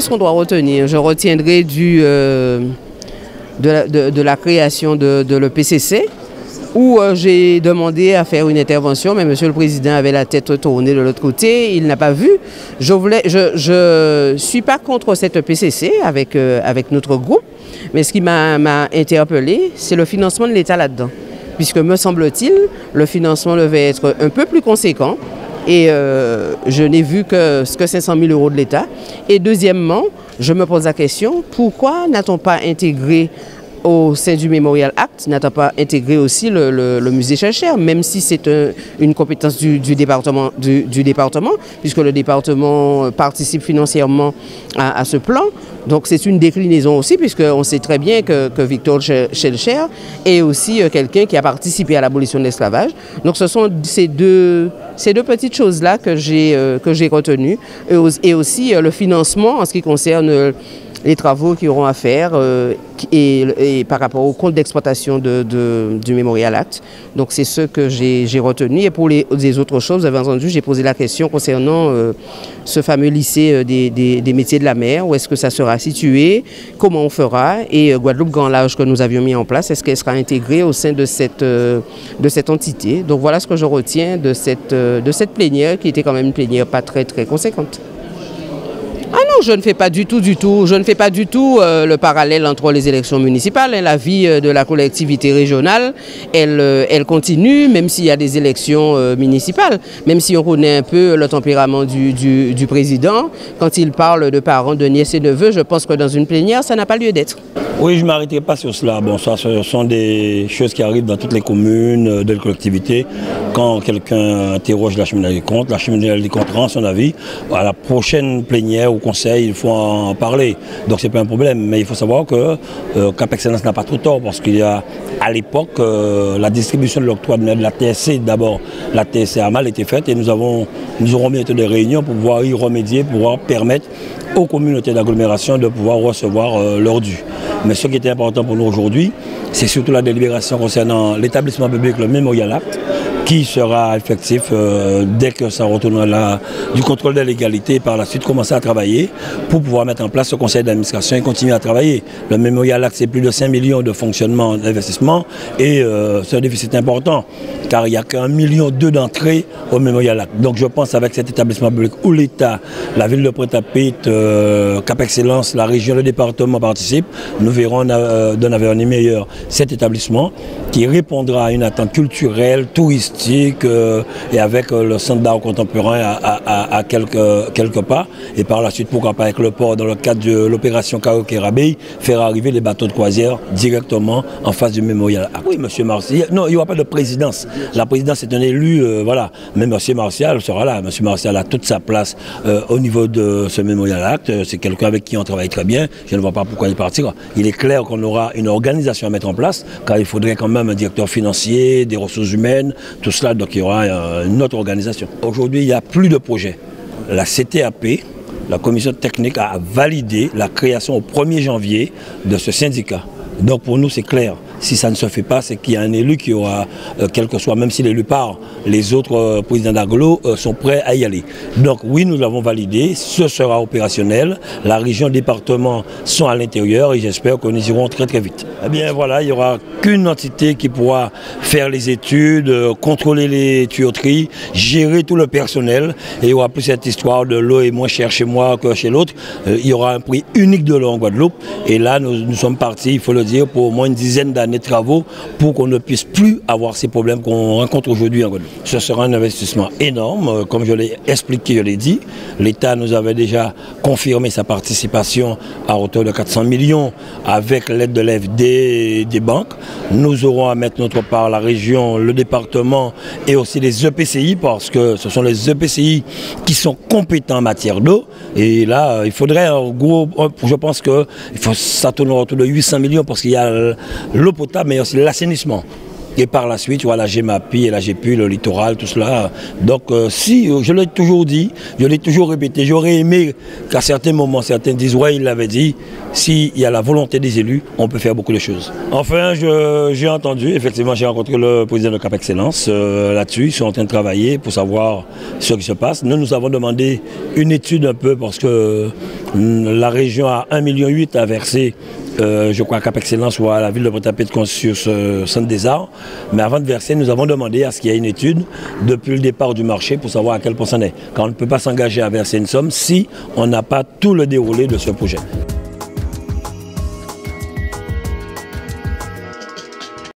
qu'est-ce qu'on doit retenir? Je retiendrai de la création de l'EPCC, où j'ai demandé à faire une intervention, mais Monsieur le Président avait la tête tournée de l'autre côté, il n'a pas vu. Je suis pas contre cette EPCC avec notre groupe, mais ce qui m'a interpellé, c'est le financement de l'État là-dedans. Puisque, me semble-t-il, le financement devait être un peu plus conséquent. Et je n'ai vu que 500 000 € de l'État. Et deuxièmement, je me pose la question, pourquoi n'a-t-on pas intégré au sein du Memorial Act, n'a-t-on pas intégré aussi le musée Schœlcher, même si c'est une compétence du département, puisque le département participe financièrement à ce plan. Donc c'est une déclinaison aussi, puisqu'on sait très bien que Victor Schœlcher est aussi quelqu'un qui a participé à l'abolition de l'esclavage. Donc ce sont ces deux petites choses-là que j'ai retenues, et aussi le financement en ce qui concerne les travaux qui auront à faire et par rapport au compte d'exploitation du Memorial Act. Donc c'est ce que j'ai retenu. Et pour les autres choses, vous avez entendu, j'ai posé la question concernant ce fameux lycée des métiers de la mer. Où est-ce que ça sera situé? Comment on fera? Et Guadeloupe Grand Large que nous avions mis en place, est-ce qu'elle sera intégrée au sein de cette entité? Donc voilà ce que je retiens de cette plénière, qui était quand même une plénière pas très conséquente. Ah non, je ne fais pas du tout le parallèle entre les élections municipales. La vie de la collectivité régionale, elle continue, même s'il y a des élections municipales. Même si on connaît un peu le tempérament du président, quand il parle de parents, de nièces et neveux, je pense que dans une plénière, ça n'a pas lieu d'être. Oui, je ne m'arrêterai pas sur cela. Bon, ça, ce sont des choses qui arrivent dans toutes les communes, de la collectivité. Quand quelqu'un interroge la cheminée des comptes, la cheminée des comptes rend son avis. À la prochaine plénière au conseil, il faut en parler. Donc, ce n'est pas un problème. Mais il faut savoir que Cap Excellence n'a pas trop tort, parce qu'il y a, à l'époque, la distribution de l'octroi de la TSC, d'abord, la TSC a mal été faite, et nous aurons bientôt des réunions pour pouvoir y remédier, pour pouvoir permettre aux communautés d'agglomération de pouvoir recevoir leur dû. Mais ce qui était important pour nous aujourd'hui, c'est surtout la délibération concernant l'établissement public, le Memorial Act, qui sera effectif dès que ça retournera du contrôle de légalité, et par la suite commencer à travailler pour pouvoir mettre en place ce conseil d'administration et continuer à travailler. Le Memorial Act, c'est plus de 5 millions de fonctionnement, d'investissement, et c'est un déficit important, car il n'y a qu'1,2 million d'entrées au Memorial Act. Donc je pense avec cet établissement public où l'État, la ville de Pointe-à-Pitre, Cap Excellence, la région, le département participent, nous verrons d'un avenir meilleur cet établissement qui répondra à une attente culturelle, touristique, et avec le centre d'art contemporain à quelque part, et par la suite, pourquoi pas avec le port, dans le cadre de l'opération Karaoke-Rabey, faire arriver les bateaux de croisière directement en face du Memorial Act. Oui, M. Martial, non, il n'y aura pas de présidence. La présidence est un élu, voilà, mais M. Martial sera là. M. Martial a toute sa place au niveau de ce Memorial Act. C'est quelqu'un avec qui on travaille très bien. Je ne vois pas pourquoi il partira. Il est clair qu'on aura une organisation à mettre en place, car il faudrait quand même un directeur financier, des ressources humaines, tout cela, donc il y aura une autre organisation. Aujourd'hui, il n'y a plus de projet. La CTAP, la commission technique, a validé la création au 1er janvier de ce syndicat. Donc pour nous, c'est clair. Si ça ne se fait pas, c'est qu'il y a un élu qui aura, quel que soit, même si l'élu part, les autres présidents d'agglo sont prêts à y aller. Donc oui, nous l'avons validé, ce sera opérationnel. La région, le département sont à l'intérieur, et j'espère que nous irons très vite. Eh bien voilà, il n'y aura qu'une entité qui pourra faire les études, contrôler les tuyauteries, gérer tout le personnel, et il n'y aura plus cette histoire de l'eau est moins chère chez moi que chez l'autre. Il y aura un prix unique de l'eau en Guadeloupe, et là nous sommes partis, il faut le dire, pour au moins une dizaine d'années de travaux pour qu'on ne puisse plus avoir ces problèmes qu'on rencontre aujourd'hui en Guadeloupe. Ce sera un investissement énorme, comme je l'ai expliqué, je l'ai dit. L'État nous avait déjà confirmé sa participation à hauteur de 400 millions avec l'aide de l'AFD des banques. Nous aurons à mettre notre part, la région, le département et aussi les EPCI, parce que ce sont les EPCI qui sont compétents en matière d'eau. Et là, il faudrait un gros, je pense que ça tournera autour de 800 millions, parce qu'il y a l'eau potable, mais aussi l'assainissement. et par la suite, il y aura la GEMAPI et la GEPU, le littoral, tout cela. Donc, si, je l'ai toujours dit, je l'ai toujours répété, j'aurais aimé qu'à certains moments, certains disent, ouais, il l'avait dit, s'il y a la volonté des élus, on peut faire beaucoup de choses. Enfin, j'ai entendu, effectivement, j'ai rencontré le président de Cap Excellence là-dessus, ils sont en train de travailler pour savoir ce qui se passe. Nous avons demandé une étude un peu parce que la région a 1,8 million à verser, je crois, à Cap Excellence ou à la ville de Pointe-à-Pitre sur ce centre des arts. Mais avant de verser, nous avons demandé à ce qu'il y ait une étude depuis le départ du marché pour savoir à quel point ça en est. Car on ne peut pas s'engager à verser une somme si on n'a pas tout le déroulé de ce projet.